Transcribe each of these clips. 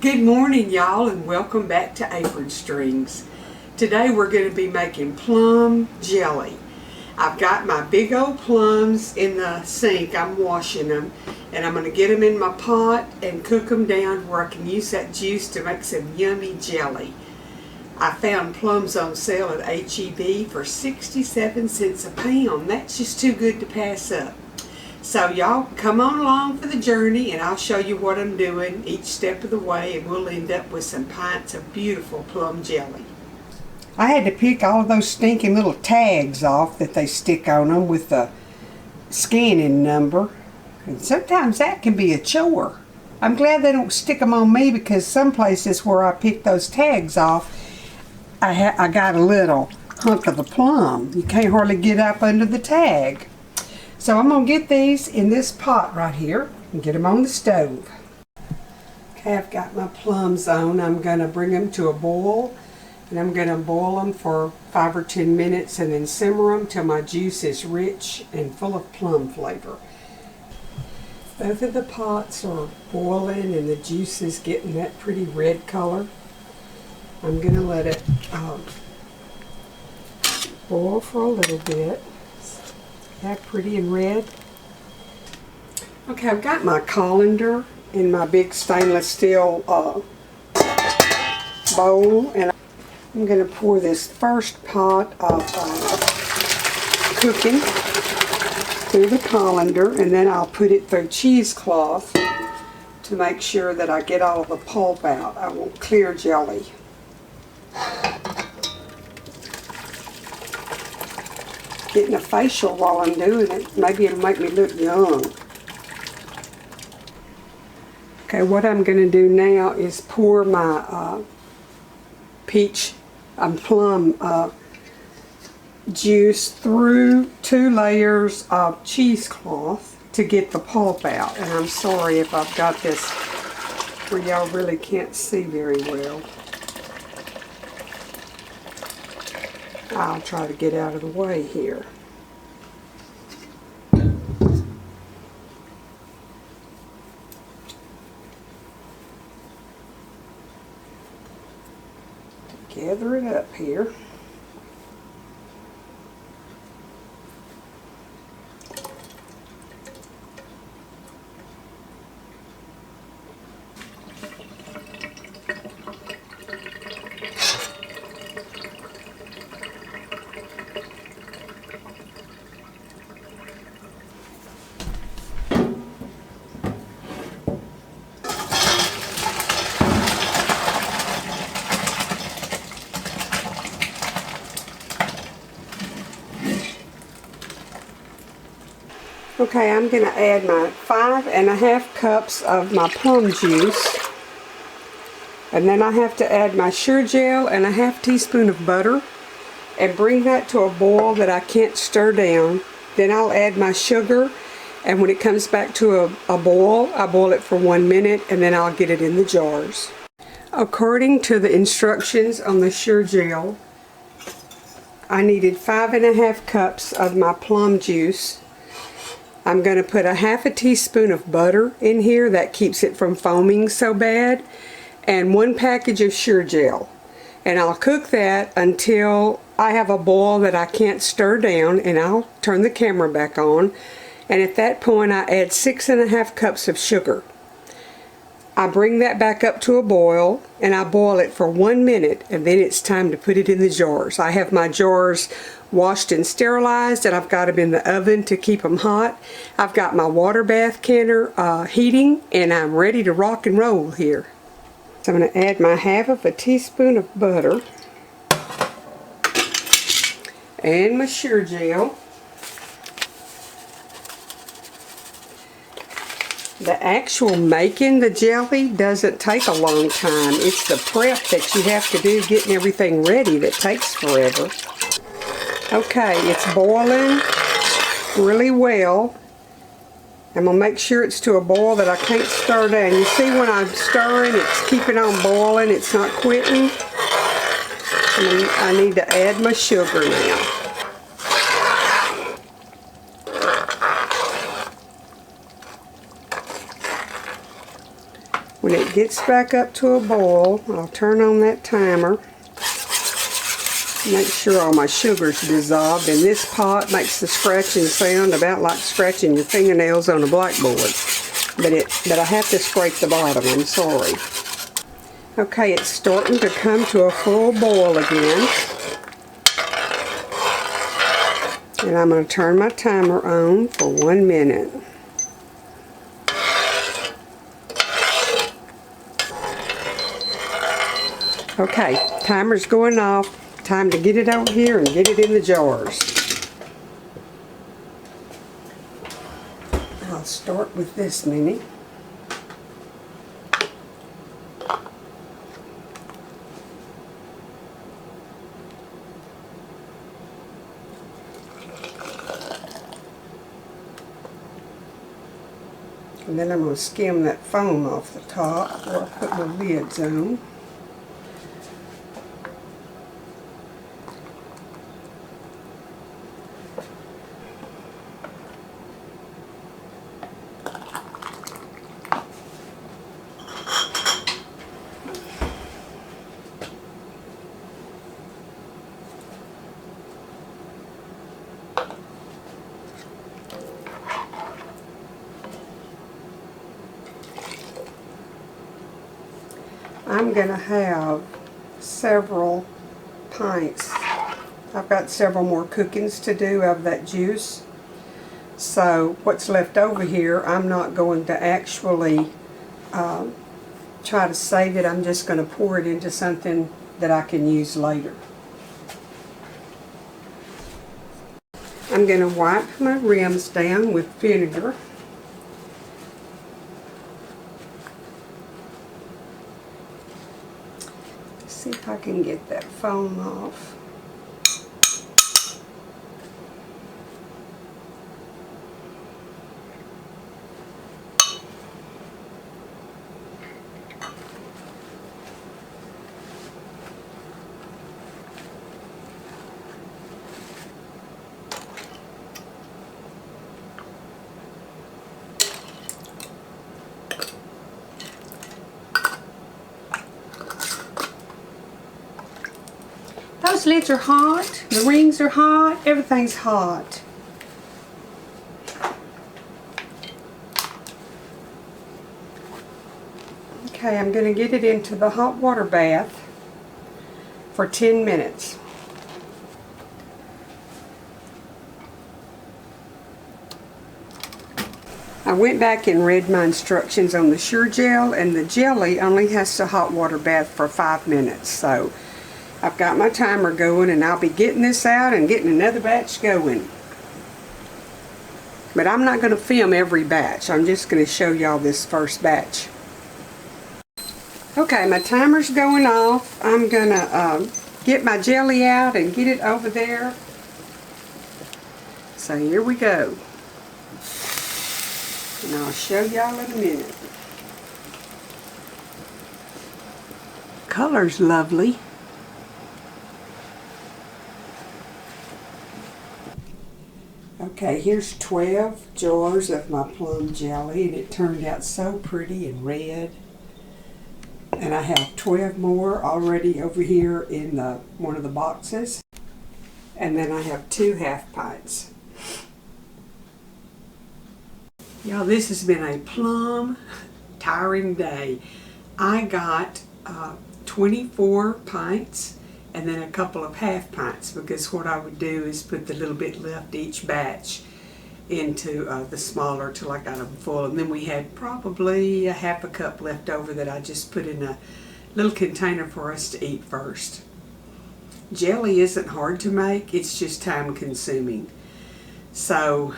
Good morning, y'all, and welcome back to Apron Strings. Today we're going to be making plum jelly. I've got my big old plums in the sink. I'm washing them, and I'm going to get them in my pot and cook them down where I can use that juice to make some yummy jelly. I found plums on sale at H-E-B for 67 cents a pound. That's just too good to pass up. So y'all come on along for the journey, and I'll show you what I'm doing each step of the way, and we'll end up with some pints of beautiful plum jelly. I had to pick all of those stinking little tags off that they stick on them with the scanning number, and sometimes that can be a chore. I'm glad they don't stick them on me, because some places where I pick those tags off, I got a little hunk of the plum. You can't hardly get up under the tag. So I'm going to get these in this pot right here and get them on the stove. Okay, I've got my plums on. I'm going to bring them to a boil, and I'm going to boil them for 5 or 10 minutes and then simmer them till my juice is rich and full of plum flavor. Both of the pots are boiling and the juice is getting that pretty red color. I'm going to let it boil for a little bit. That pretty and red. Okay, I've got my colander in my big stainless steel bowl, and I'm going to pour this first pot of cooking through the colander, and then I'll put it through cheesecloth to make sure that I get all of the pulp out. I want clear jelly. Getting a facial while I'm doing it. Maybe it'll make me look young. Okay, what I'm going to do now is pour my plum juice through 2 layers of cheesecloth to get the pulp out. And I'm sorry if I've got this where y'all really can't see very well. I'll try to get out of the way here. Gather it up here. Okay, I'm going to add my 5½ cups of my plum juice, and then I have to add my Sure-Jell and a ½ teaspoon of butter, and bring that to a boil that I can't stir down. Then I'll add my sugar, and when it comes back to a boil, I boil it for 1 minute, and then I'll get it in the jars. According to the instructions on the Sure-Jell, I needed 5½ cups of my plum juice. I'm going to put a ½ teaspoon of butter in here. That keeps it from foaming so bad. And 1 package of Sure-Jell. And I'll cook that until I have a boil that I can't stir down, and I'll turn the camera back on. And at that point I add 6½ cups of sugar. I bring that back up to a boil, and I boil it for 1 minute, and then it's time to put it in the jars. I have my jars washed and sterilized, and I've got them in the oven to keep them hot. I've got my water bath canner heating, and I'm ready to rock and roll here. So I'm going to add my ½ teaspoon of butter and my Sure-Jell. The actual making the jelly doesn't take a long time. It's the prep that you have to do, getting everything ready, that takes forever. Okay, it's boiling really well. I'm going to make sure it's to a boil that I can't stir down. You see when I'm stirring, it's keeping on boiling, it's not quitting. I need to add my sugar now. When it gets back up to a boil, I'll turn on that timer. Make sure all my sugar's dissolved, and this pot makes the scratching sound about like scratching your fingernails on a blackboard. But I have to scrape the bottom, I'm sorry. Okay, it's starting to come to a full boil again. And I'm going to turn my timer on for 1 minute. Okay, timer's going off. Time to get it over here and get it in the jars. I'll start with this mini. And then I'm going to skim that foam off the top before I put my lids on. I'm going to have several pints. I've got several more cookings to do of that juice. So what's left over here, I'm not going to actually try to save it. I'm just going to pour it into something that I can use later. I'm going to wipe my rims down with vinegar. See if I can get that foam off. Those lids are hot, the rings are hot, everything's hot. Okay, I'm going to get it into the hot water bath for 10 minutes. I went back and read my instructions on the Sure Gel, and the jelly only has to hot water bath for 5 minutes. So I've got my timer going, and I'll be getting this out and getting another batch going. But I'm not going to film every batch. I'm just going to show y'all this first batch. Okay, my timer's going off. I'm going to get my jelly out and get it over there. So here we go. And I'll show y'all in a minute. Color's lovely. Okay, here's 12 jars of my plum jelly, and it turned out so pretty and red. And I have 12 more already over here in one of the boxes. And then I have 2 half pints. Y'all, this has been a plum tiring day. I got 24 pints and then a couple of half pints, because what I would do is put the little bit left each batch into the smaller till I got them full. And then we had probably a half a cup left over that I just put in a little container for us to eat first. Jelly isn't hard to make, it's just time consuming. So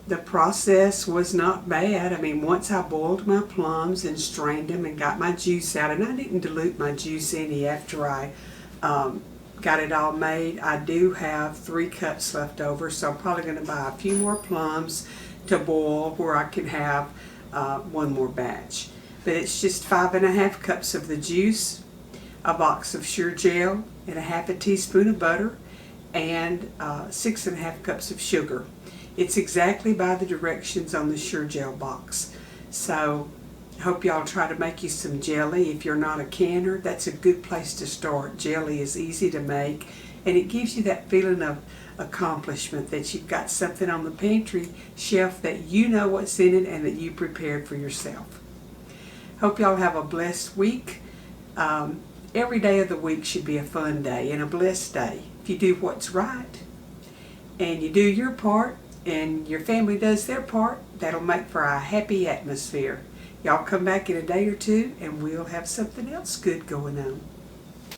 the process was not bad. I mean, once I boiled my plums and strained them and got my juice out, and I didn't dilute my juice any after I got it all made. I do have 3 cups left over, so I'm probably going to buy a few more plums to boil where I can have 1 more batch. But it's just 5½ cups of the juice, a box of Sure Gel, and a half a teaspoon of butter, and 6½ cups of sugar. It's exactly by the directions on the Sure Gel box. So I hope y'all try to make you some jelly. If you're not a canner, that's a good place to start. Jelly is easy to make, and it gives you that feeling of accomplishment that you've got something on the pantry shelf that you know what's in it and that you prepared for yourself. Hope y'all have a blessed week. Every day of the week should be a fun day and a blessed day. If you do what's right and you do your part and your family does their part, that'll make for a happy atmosphere. Y'all come back in a day or two and we'll have something else good going on.